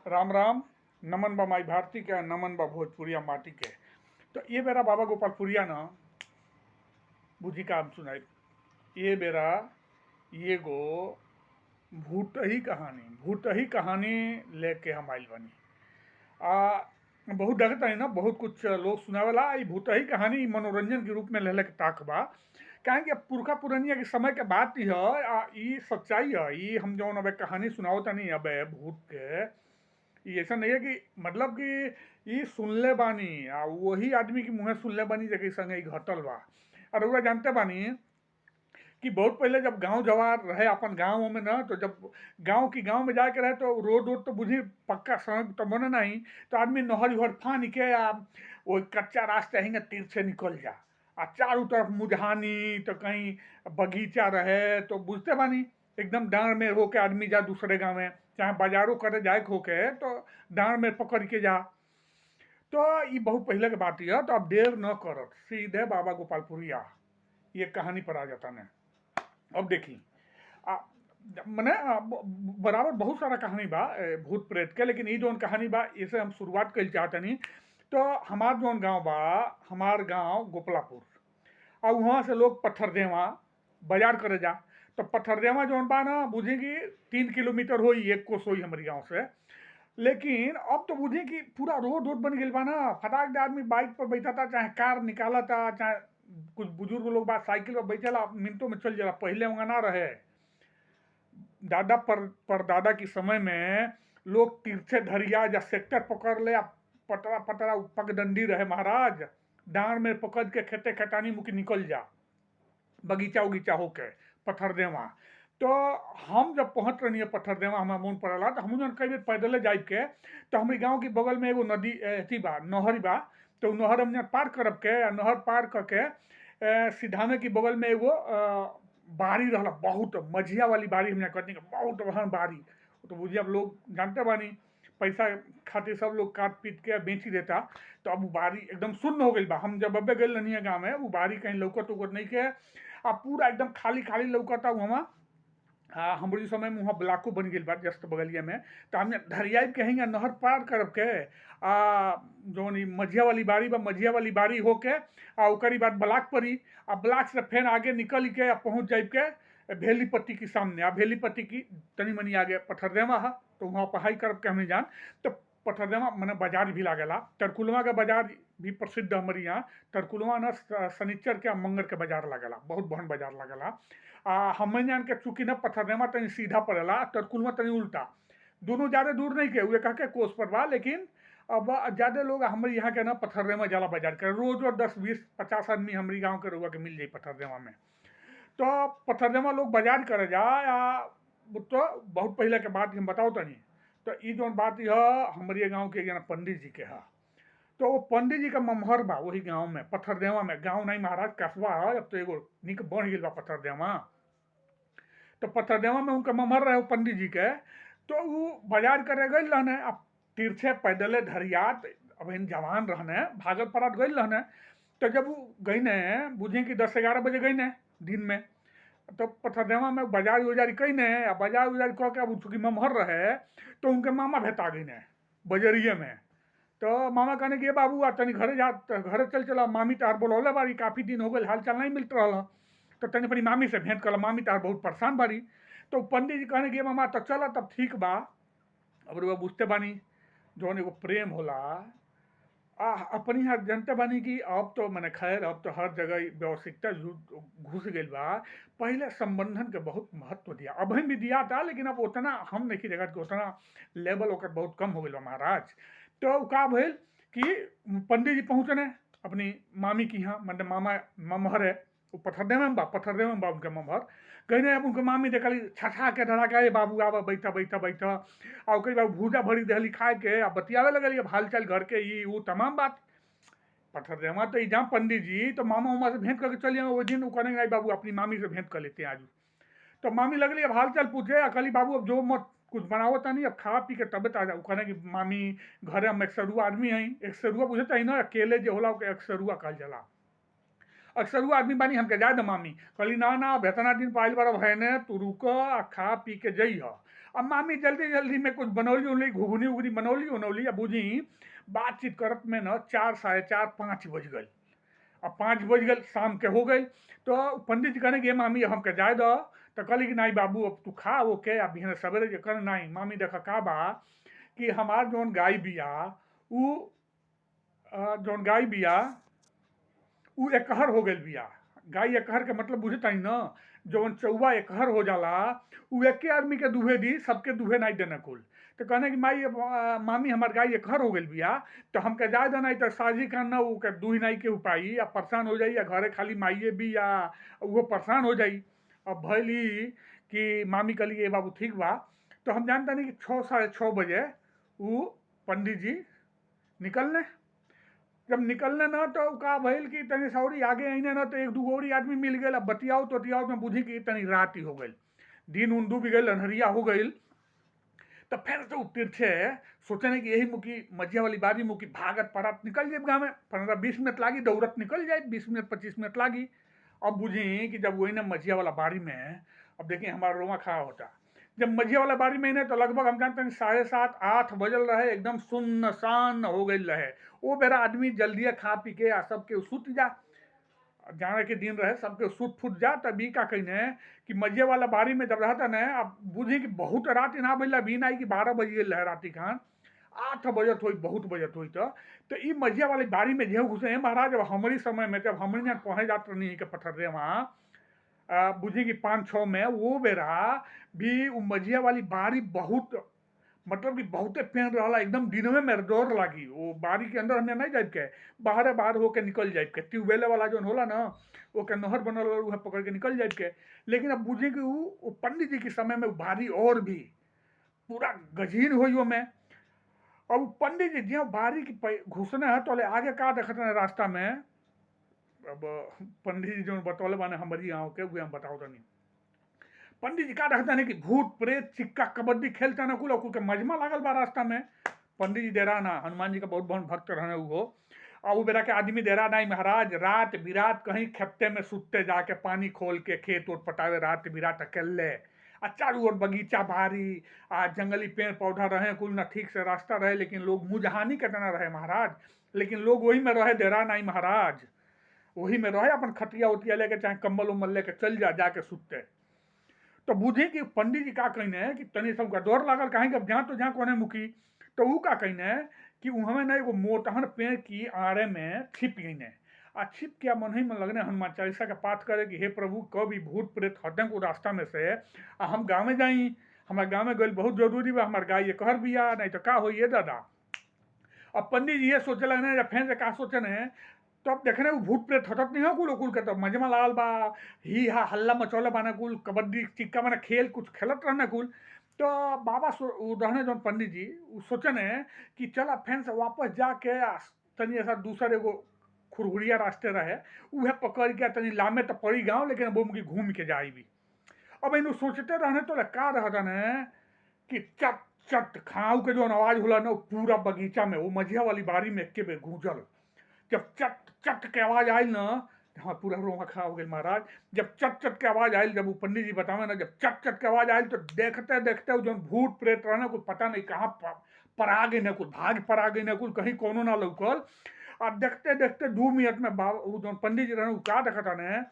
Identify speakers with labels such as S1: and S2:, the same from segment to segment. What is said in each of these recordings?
S1: राम राम। नमन बा माई भारती के, नमन बा भोजपुरिया माटी के। तो ये बेरा बाबा गोपालपुरिया न बुझी काम सुनाई। ये बेरा ये गो भूतही कहानी लेके हम आइल बनी। बहुत डरता है ना, बहुत कुछ लोग सुनावेला। ई भूतही कहानी मनोरंजन के रूप में लेले के ताक बा। काहे कि पुरखा पुरनिया के समय के बात ही है, ई सच्चाई है। ई हम जौन अब कहानी सुनावता नहीं अब भूत के, ये ऐसा नहीं है कि मतलब कि ये सुनले बानी वही आदमी की मुँहे सुनले बानी जगह संगे घटल बा। और रउआ जानते बानी कि बहुत पहले जब गांव जवार रहे अपन गाँव में ना, तो जब गांव में जाके रहे तो रोड वोड तो बुझी पक्का सड़क तो बने नहीं, तो आदमी नहर उहर फान के वो कच्चा रास्ते हिंगे तीर से निकल जा। चारों तरफ मुजहानी, तो कहीं बगीचा रहे तो बुझते बानी एकदम डांड में होके आदमी जा दूसरे गाँव में, चाहे बाजारों करे जाए होके तो डांड में पकड़ के जा। तो ये बहुत पहले के बात है। तो अब देर न करत सीधे बाबा गोपालपुरिया ये कहानी पर आ जाता ने। अब देखी मने बराबर बहुत सारा कहानी बा भूत प्रेत के, लेकिन ये जोन कहानी बा इसे हम शुरुआत कर चाहते नहीं। तो हमार जोन गांव बा, हमार गांव गोपलापुर, और वहाँ से लोग पत्थरदेवा बाजार करे जा। तो पत्थरदेवा जोन बा ना बुझी कि 3 किलोमीटर हो, एक कोस होई हमारे गाँव से। लेकिन अब तो बुझी कि पूरा रोड रोड बन गई बा ना, फटाक दे आदमी बाइक पर बैठा था, चाहे कार निकाला था, चाहे कुछ बुजुर्ग लोग बात साइकिल पर बैठेला, मिनटों में चल जाला। पहले वहाँ ना रहे। दादा पर दादा के समय में लोग तिरछे धरिया या सेक्टर पकड़ ले, पतरा पतरा पगडंडी रहे महाराज, डांड में पकड़ के खेते खटानी मुख निकल जा, बगीचा उगीचा होके पत्थरदेवा। तो हम जब पहुंच रही है पत्थरदेवा, हमारा मन पड़ेला तो हम कई बार पैदल जाए के। तो हमारे गाँव के बगल में एगो नदी अथी बा, नहर बा। तो नहर हम पार करब के, नहर पार करके सीधामे की बगल में एगो बाड़ी रहला, बहुत मझिया वाली बाड़ी, हमने कहते हैं बहुत बहन बाड़ी। तो बुझिए अब लोग जानते बानी पैसा खातिर सब लोग काट पीट के बेच ही देता। तो अब वो बाड़ी एकदम शून्य हो गई बा। हम जब अब्बे गए नहीं है गाँव में, वो बाड़ी कहीं लौकत उकत नहीं के, अब पूरा एकदम खाली खाली लौकता वहाँ। हमारे समय में वहाँ ब्लाको बन गई बा जस्ट बगलिया में। तो हमने धरियाई कहेंगे नहर पार करब के जो मझिया वाली बाड़ी बा, मझिया वाली बाड़ी होके ओकरी बाद ब्लाक पड़ी। ब्लाक से फिर आगे निकल के पहुँच जाए के भेली पट्टी के सामने। भेली पट्टी की तनी मनी आगे पत्थरदेवा है, तो वहाँ पढ़ाई करब के हमें जान। तो पत्थरदेवा मैंने बाजार भी लागेला, तरकुलवा का बाजार भी प्रसिद्ध हमारे यहाँ। तरकुलवा ना शनिचर के मंगर के बाजार लागेला, बहुत बहन बाजार लागेला। हम जान के चूंकि ना पत्थरदेवा तनी सीधा पड़ेला, तरकुलवा तनी उल्टा, दोनों ज्यादा दूर नहीं के हुए कह के कोस पर बा। लेकिन अब ज्यादा लोग हमारे यहाँ के ना पत्थरदेवा जाला बाजार करे, रोज रोज 10 20 50 आदमी हमारे गाँव के रुआ के मिल जाये पत्थरदेवा में। तो पत्थरदेवा लोग बाजार करे जा, या तो बहुत पहले के बात हम बताओ तनी। तो ये जो बात यह हमारे गाँव के पंडित जी के है। तो वो पंडित जी का ममहर बा वही गाँव में, पत्थरदेवा में। गाँव नहीं महाराज, कस्बा है। अब तो एगो निक बढ़ गई बा पत्थरदेवा। तो पत्थरदेवा में उनका ममहर रहे पंडित जी के। तो वो बाजार करे गई रहने, अब तिरछे पैदले धरियात, अब इन जवान रहने भागल परात गई रहने। तो जब वो गई ने बुझे कि 10 11 बजे गई ने दिन में, तो पत्थरदेवा में बाजार उजारी कई ने, बाजार उजारी कह के अब चूंकि ममहर रहे तो उनके मामा भेटा गई ने बजरिए में। तो मामा कहने कि बाबू आ तनी घरे जा, घरे चल चला, मामी तार बोलौले बारी, काफ़ी दिन हो गए हाल चाल नहीं मिलत रहा। तो तनी अपनी मामी से भेंट कर, मामी तार बहुत परेशान बारी। तो पंडित जी कहने कि मामा तो चला तब ठीक बा। अब रुआ बुझते बानी जौन एगो प्रेम होला अपनी यहाँ जनते बानी कि अब तो मैंने खैर अब तो हर जगह व्यवसायिकता घुस गई बा। पहले संबंधन के बहुत महत्व दिया, अब भी दिया था, लेकिन अब उतना हम नहीं देखा कि उतना लेवल ओकर बहुत कम हो गई बा महाराज। तो का भइल कि पंडित जी पहुँचने अपनी मामी की यहाँ, मतलब मामा ममहर है वो पत्थरदेवा में बा, पत्थरदेवा में बा उनके ममहर। कहने अब उनके मामी देखली छठा के धरा के बाबू आवा बैठा बैठा बैठा, और कई बार भूजा भरी दहली खाए के अब बतियावे लगल अब हाल चाल घर के ये वो तमाम बात। पत्थरदेवा तो जहाँ पंडित जी तो मामा उमा से भेंट करके चलिए, वो दिन वो कहने बाबू अपनी मामी से भेंट कर लेते हैं आज। तो मामी लगली अब हाल चाल पूछे, अकली बाबू अब जो मत कुछ बनाओ था नहीं, अब खा पी के तबियत आ जाओ। कहने कि मामी घरे हम एक्सरुआ आदमी हैं, एक्सरुआ बुझता ही ना, अकेले जो होला एक्सरुआ कहल जाला। अक्सर आदमी बानी हमके जाए द मामी कहली ना ना अब इतना दिन पाइल बार है ने तू रुक खा पी के जई अब मामी जल्दी जल्दी में कुछ बनौली उनौली घुघनी उगनी बनौली उनौली अब बूझी बातचीत करत में न 4 साढ़े 4 5 बज गए। अब 5 बज गए शाम के हो गए। तो पंडित जी कहने कि मामी अब हमके जाए दो। तो कहली कि नहीं बाबू अब तू खा वो के अब बिहान सवेरे जे कर नहीं मामी देखा का बा कि हमार जौन गाय बिया उ जौन गाय बिया उ एकहर हो गई बिया। गाय एकहर के मतलब बुझता ही न जौन चौवा एकहर हो जाला उ एके आदमी के दूहे दी सबके दूहे नहीं देना कुल। तो कहने कि माई मामी हमार गाय एकहर हो गई बिया तो हमके जाए देना तो साझी का न उ के दूही नहीं के उपाई या परेशान हो जाई या घरे खाली माइए भी या वो परेशान हो जाई। अब भैली कि मामी कहली ये बाबू ठीक बा। तो हम जानता नहीं कि 6 साढ़े 6 बजे वो पंडित जी निकलने। जब निकलने न तो का भइल कि तनी सौरी आगे अइने न तो एक दू और आदमी मिल गए। अब बतियाओ तो में बुझी कि तनी रात ही हो गई दिन उन डूब गई अन्हरिया हो गई। तो फिर तो तिरछे सोचने कि यही मुखी मझिया वाली बारी मुखी भागत पड़त निकल जाए गाँव में 15-20 मिनट लागी दौड़त निकल जाए 20 मिनट 25 मिनट लागी। अब बुझी कि जब वही ना मझिया वाला बाड़ी में अब देखिए हमारा रोमा खड़ा होता। जब मझिया वाला बाड़ी में तो लगभग हम जानते हैं 7:30 8 बजल रहे एकदम सुनसान हो गई रहे। वो बेरा आदमी जल्दी खा पी के आ सबके सुत जा जाने के दिन रहे सबके सुत फुट जा तभी का कहने कि मजे वाला बारी में जब रहता न अब बुझी कि बहुत रात ना बजला भी नहीं कि 12 बज गए राती खान 8 बजत हुई बहुत बजत हुई। तो ई मझिया वाली बारी में जेहू घुसे महाराज जब हमारी समय में जब हमने पहुंचे जाते नहीं के पथर वहाँ बुझी कि 5-6 में वो बेरा भी वो मझिया वाली बारी बहुत मतलब कि बहुते पेड़ रहा एकदम दिनवे में डर लागी। वो बारी के अंदर हमने नहीं जाए के बाहर होके निकल जाए के ट्यूबवेल वाला जो होला ना वो के नहर बनल उहे पकड़ के निकल जाए के। लेकिन अब बुझे कि वो पंडित जी के समय में बारी और भी पूरा गजीन हुई वो में। और पंडित जी जो बारी की घुसने है तो आगे का देखते हैं रास्ता में। अब पंडित जी जो बतौले बाने हमारी गाँव के वो हम बताओ तो नहीं। पंडित जी का देखते हैं कि भूत प्रेत चिक्का कबड्डी खेलते हैं कुल के मजमा लागल बा रास्ता में। पंडित जी डेरा ना हनुमान जी का बहुत बहुत भक्त रहने वो और वो बेरा के आदमी डेरा नहीं महाराज रात बिरात कहीं खेपते में सुतते जाके पानी खोल के खेत उत पटावे रात बिरात अकेले आ चारू ओर बगीचा बारी आ जंगली पेड़ पौधा रहे कुल ना ठीक से रास्ता रहे लेकिन लोग मुजहानी कितना रहे महाराज। लेकिन लोग वही में रहे डेरा नहीं महाराज वही में रहे अपन खटिया उटिया लेके चाहे कम्बल उम्बल लेके चल जाके सुतते। तो बुझे कि पंडित जी का कहने कि तनी सबका डर लागल कहीं कि जहाँ तो जहाँ कोने मुखी। तो वो का कहने कि उहमें ना एगो मोटहन पेड़ की आड़े में छिप गई आ छिप के मन ही में लगने हनुमान चालीसा का पाठ करे कि हे प्रभु कभी भूत प्रेत हटे को रास्ता में से आ हम गाँव में जाई हमारे गाँव में गई बहुत जरूरी बा हमारे गाय ये कहर बिया नहीं तो का हो ये दादा। अब पंडित जी ये सोचे लगने या फें से का सोचने तो अब देखने वो भूत प्रेत हटत नहीं हो कुल के तो मजमा लाल बा ही हा हल्ला मचौला बाने कुल कबड्डी चिक्का माने खेल कुछ खेलत रहने कुल। तो बाबा रहने जो पंडित जी सोचने कि चला फैन से वापस जाके तनी ऐसा दूसरे एगो खुरहुरिया रास्ते रहे वह पकड़ के तनी लामे तो पड़ी गाँव लेकिन वो मुझे घूम के जाई भी। अब इन सोचते रहने तो का रहता न कि चट चट खाऊ के जो आवाज होला ना पूरा बगीचा में वो मझिया वाली बारी में एक बेर गूंजल। जब चट चट के आवाज आई ना हाँ पूरा रोमा खड़ा हो गया महाराज। जब चट चट के आवाज आई जब वो पंडित जी बतावे ना जब चट चट के आवाज आई तो देखते देखते जो भूत प्रेत रहना कुछ पता नहीं कहाँ परा गई न कुछ भाग परा गई न कुछ कहीं कोनो ना लौकल। अब देखते देखते 2 मिनट में जो पंडित जी रहने वो का देखता न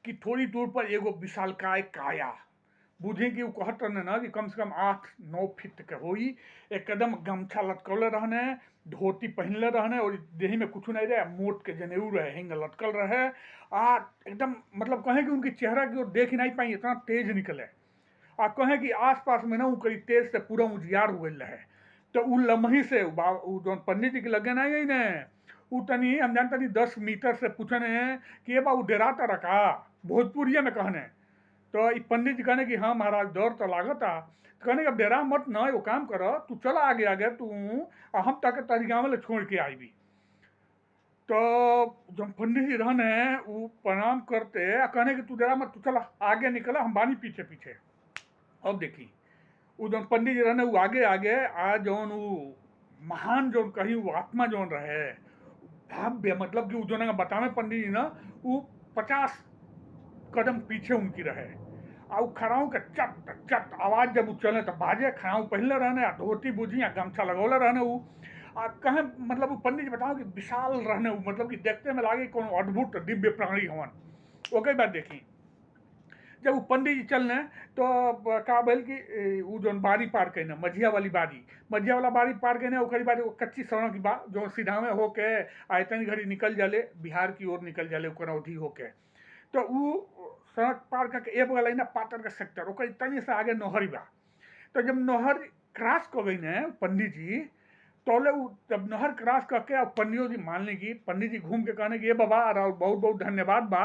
S1: कि थोड़ी दूर पर एगो विशालकाय काया बुझे कि वो कहत रहने ना कि कम से कम 8-9 फीट के होई एकदम गमछा लटकौले रहने धोती पहनले रहने और देही में कुछ नहीं रहे मोट के जनेऊ रहे हिंग लटकल रहे आ एकदम मतलब कहें कि उनकी चेहरा की ओर देख ही नहीं पाई इतना तेज निकले आ कहें कि आसपास में ना वो करीब तेज से पूरा उजियार हो गई रहे। तो उ लम्ही से जो पंडित जी के लगे ना यही ने उ तनी हम जानता नहीं 10 मीटर से पूछने कि ये बाबू डराता रखा भोजपुरिया में कहने। तो पंडित जी कहने कि हाँ महाराज डर तो लागता कहने अब डेरा मत ना वो काम कर तू चला आगे आगे तू हम तक तारी गाँव में छोड़ के आई भी। तो जब पंडित जी रहने वो प्रणाम करते कहने कि तू डेरा मत तू चला आगे निकला हम बानी पीछे पीछे। अब देखी वो जो पंडित जी रहने वो आगे आगे आ जौन वो महान जौन कही वो आत्मा जौन रहे भव्य मतलब कि वो जो बतावे पंडित जी ना वो 50 कदम पीछे उनकी रहे आ खड़ाऊ के चट चट आवाज जब चले तो बाजे खड़ाऊ पहले रहने आ धोती बुझी आ गमछा लगौले रहने उ आ कहे मतलब वो पंडित जी बताओ कि विशाल रहने उ मतलब कि देखते में लागे कोनो अद्भुत दिव्य प्राणी हवन। ओके बात देखी जब वो पंडित जी चलने तो का भेल कि उ जौन बारी पार कैने मझिया वाला बारी पार कैने ओकरी बाद एगो कच्ची सड़क बा जो सीधा में होके आ इतनी घड़ी निकल जाले बिहार की ओर निकल जाले ओकर अवधि होके तो उ सड़क पार करके एक बगल ना पाटर के सेक्टर ओकर तनी से आगे नहरी बा। तो जब नहर क्रॉस कर गई ने पंडित जी तौले जब नहर क्रॉस करके अब पंडियो जी मान ली कि पंडित जी घूम के कहने कि ये बाबा बहुत बहुत धन्यवाद बा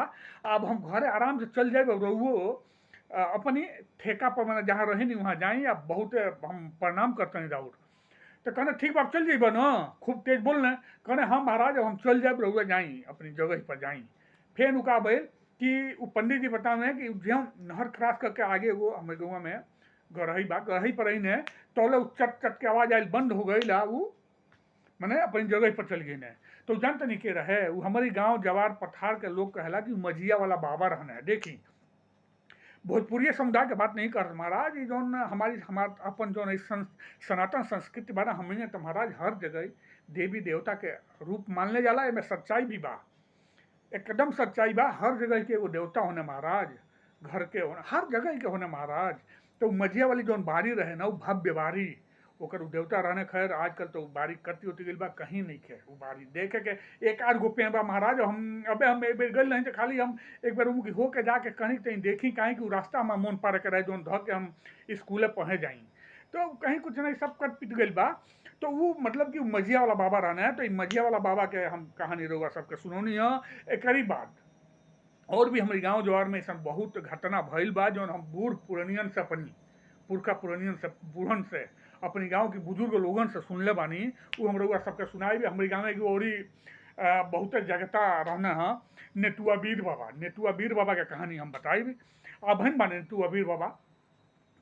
S1: अब हम घरे आराम से चल जाए रहुओ अपनी ठेका पर मैंने जहाँ रहे नहीं वहाँ जाई अब बहुत हम प्रणाम करते हैं राउर। तो कहने ठीक बात चल जाइए ना खूब तेज बोलने कहने हम महाराज अब हम चल जाए रहुआ जाई अपनी जगह पर जाई। फिर उनका बैल कि वो पंडित जी बतावे कि जो नहर क्रॉस करके आगे वो हमारे गाँव में गरही बा गरही पर ही ने तौले चट चट के आवाज आयल बंद हो गई ला वो मैंने अपनी जगह पर चल गई ने। तो जानते नहीं के रहे वो हमारी गांव जवार पठार के लोग कहला कि मझिया वाला बाबा रहना है। देखी भोजपुरी समुदाय के बात नहीं कर महाराज जो हमारी अपन जो सनातन संस्कृति बा हमने तो महाराज हर जगह देवी देवता के रूप मानने जाला में सच्चाई भी बा एकदम सच्चाई बा हर जगह के वो देवता होने महाराज घर के होने हर जगह के होने महाराज। तो मझिया वाली जो बारी रहे ना वो भव्य बारी ओकर देवता रहने खैर आजकल तो बारी करती होती गई बा कहीं नहीं खे वो बारी देखे के एक आध गो पेड़ बा महाराज हम अबे हम एक बेर गल नहीं तो खाली हम एक बार उनकी होके जाके कहीं कहीं देखी कहीं कि रास्ता में मन पार के रहे जो ध के हम स्कूले पहुँच जाई तो कहीं कुछ नहीं सब कट पिट गई बा। तो वो मतलब कि मझिया वाला बाबा रहना है तो मझिया वाला बाबा के हम कहानी रहुआ सबके सुनौनी है। एक बात और भी हमारे गांव जवार में ऐसा बहुत घटना भइल बा जो हम बूढ़ पुरनियन से अपनी पुरखा पुरनियन से बूढ़न से अपनी गांव के बुजुर्ग लोगन से सुनले बानी वो हम रउआ सबके सुनाई भी हमारे गाँव में एगो औरी बहुत जगता रहना है नेटुआ वीर बाबा के कहानी हम बताई भी अभन बाने नेटुआ वीर बाबा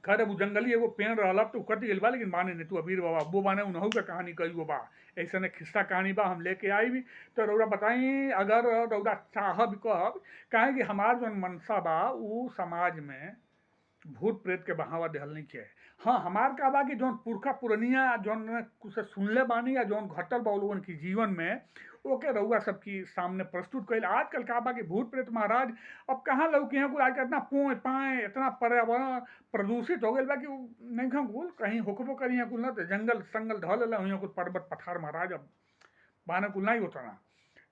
S1: खैर वो जंगली एगो पेड़ रहला तो कट गई बा लेकिन बाने नेटुआ वीर बाबा वो बाने उनहू के कहानी कई गो बा ऐसा ने खिस्सा कहानी बा हम लेके आई भी। तो रउरा बताई अगर रउरा चाहब कहब काहे कि हमार जो मनसा बा वो समाज में भूत प्रेत के बढ़ावा देहल नहीं के। हाँ हमार का बा कि जौन पुरखा पुरनिया जौन कुछ सुनले बानी या जौन घटल बा लोगन की जीवन में ओके रउआ सबकी सामने प्रस्तुत कइल। आजकल का बा कि भूत प्रेत महाराज अब कहाँ लौकी हैं कुल आजकल इतना पोए पाए इतना पर्यावरण प्रदूषित हो गई बा कि नहीं खा कुल कहीं हुक्बो करी है कुल ना तो जंगल संगल ढल हुई कुल पर्वत पठार महाराज अब बाने कुल नहीं होता ना।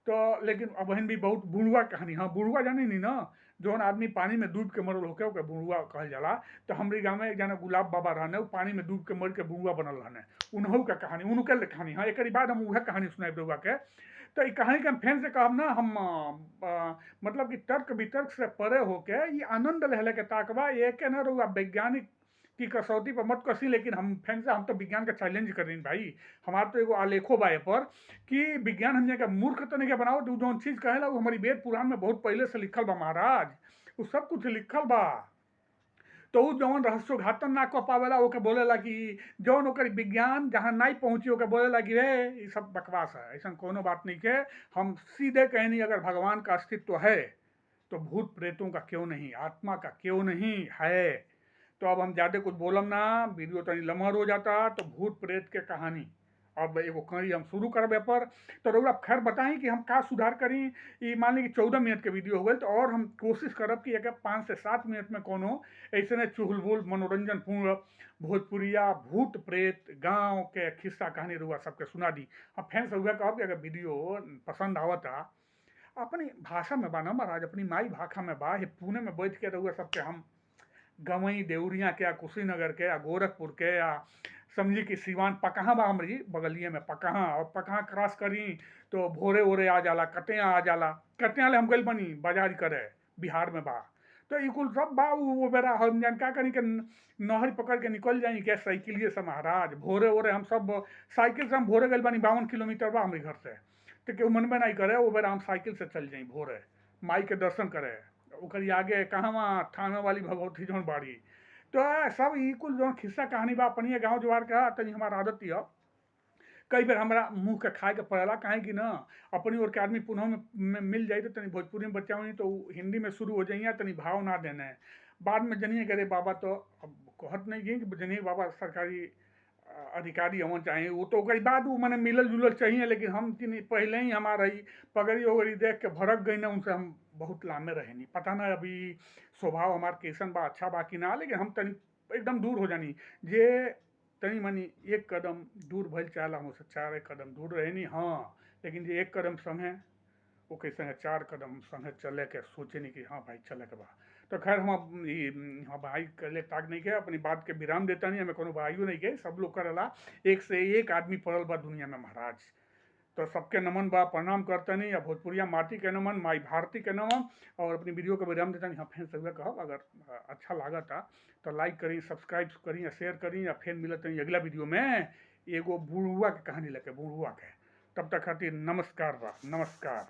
S1: तो लेकिन अब बहन भी बहुत बुढ़वा कहानी हाँ बुढ़वा जानी नहीं ना जौन आदमी पानी में डूब के मरल होके ओके बुढ़वा कहल जाला। तो हमारे गाँव में एक जना गुलाब बाबा रहने वो पानी में डूब के मर के बुढ़वा बनल रहने उन्हों का कहानी उनके कहानी हाँ एक बाद हम वह कहानी सुनाई बुढ़वा के। तो ये कहानी के हम फैन से कहब ना हम मतलब कि तर्क वितर्क से परे होके ये आनंद लहले के ताकबा एक ना रहुआ वैज्ञानिक की कसौटी पर मत कसी लेकिन हम फैन से हम तो विज्ञान का चैलेंज कर रही भाई हमारा तो एगो आलेखो बा पर कि विज्ञान हम का मूर्ख तो नहीं के बनाओ तो जो चीज कहेला वो हमारी वेद पुराण में बहुत पहले से लिखल बा महाराज वो सब कुछ लिखल बा। तो उ जौन रहस्योघातन ना कर पावेला ओके बोलेला कि जौन ओकर विज्ञान जहाँ नहीं पहुँची ओके बोलेला कि रे ये सब बकवास है ऐसा कोनो बात नहीं के। हम सीधे कहनी अगर भगवान का अस्तित्व है तो भूत प्रेतों का क्यों नहीं आत्मा का क्यों नहीं है। तो अब हम ज़्यादा कुछ बोलम ना वीडियो तनी लम्हर हो जाता तो भूत प्रेत के कहानी अब एगो कहानी हम शुरू करबे पर। तो रउरा खैर बताई कि हम का सुधार करी ये मान ली कि 14 मिनट के वीडियो हो गई तो और हम कोशिश करब कि एक 5 से 7 मिनट में कोनो ऐसे चुहलबुल मनोरंजन पूर्ण भोजपुरिया भूत प्रेत गांव के खिस्सा कहानी रउआ सबके सुना दी। अब फैंस रउआ कहब कि अगर वीडियो पसंद आवता अपनी भाषा में बा ना महाराज अपनी माई भाषा में बा पुणे में बैठ के रउआ सबके हम गवई देवरिया के या कुशीनगर के या गोरखपुर के या समझी कि सिवान पकहा बा हमारी बगलिए में पकहा और पकहा क्रॉस करी तो भोरे ओरे आ जाला कटिया आ जाला कटिया ले हम गइल बनी बाजार करे बिहार में बा। तो ये कुल सब बा वो बेरा हम जान का करी के नहर पकड़ के निकल जाई के साइकिलिए से महाराज भोरे ओरे हम सब साइकिल से हम भोरे गइल बनी 52 किलोमीटर बा हमारे घर से। तो केहू मन में नहीं करे वो बेरा हम साइकिल से चल जाई भोरे माई के दर्शन करे ओकरी आगे कहवा थाना वाली भगवती जौन बाड़ी। तो सब ई कुल जो खिस्सा कहानी बा अपनी गाँव जवार का तनी हमारा आदत है कई बार हमारा मुँह के खाए के पड़ेला काहे कि ना अपनी ओर के आदमी पुनः में मिल जाए तो तनी भोजपुरी में बच्चा हुई तो हिंदी में शुरू हो जाइए तनी भाव ना देने बाद में जनिए करे बाबा तो अब कहत नहीं कि जनिए बाबा सरकारी अधिकारी होवन चाहिए, वो तो ओकरी बाद वो मने मिलल जुलल चाहिए, लेकिन हम तीन पहले ही हमारा ही पगड़ी वगड़ी देख के भड़क गई ना, उनसे हम बहुत लामे रहे नहीं, पता ना अभी स्वभाव हमार कैसन बा, अच्छा बा कि ना, लेकिन हम तनी एकदम दूर हो जानी। जे तनी मनी एक कदम दूर भइल चाहला हमसे 4 कदम दूर रहे नहीं, हाँ, लेकिन जे एक कदम संगे ओके संगे 4 कदम संगे चले के सोचे नहीं कि हाँ भाई चले के बा। तो खैर हम अब हाँ भाई करे ताक नहीं के अपनी बात के विराम देता नहीं, हमें कोनो भाइयों नहीं के, सब लोग करेला, एक से एक आदमी पड़ल बा दुनिया में महाराज। तो सबके नमन बा, प्रणाम करता नहीं, या भोजपुरिया माटी के नमन, माई भारती के नमन, और अपनी वीडियो के विराम देता नहीं। हाँ फिर से कहब अगर अच्छा लागता तो लाइक करी, सब्सक्राइब करी, या शेयर करी, या फिर मिलत नहीं अगला वीडियो में एगो बुढ़ुआ के कहानी लेके, बुढ़ुआ के। तब तक खातिर नमस्कार बा, नमस्कार।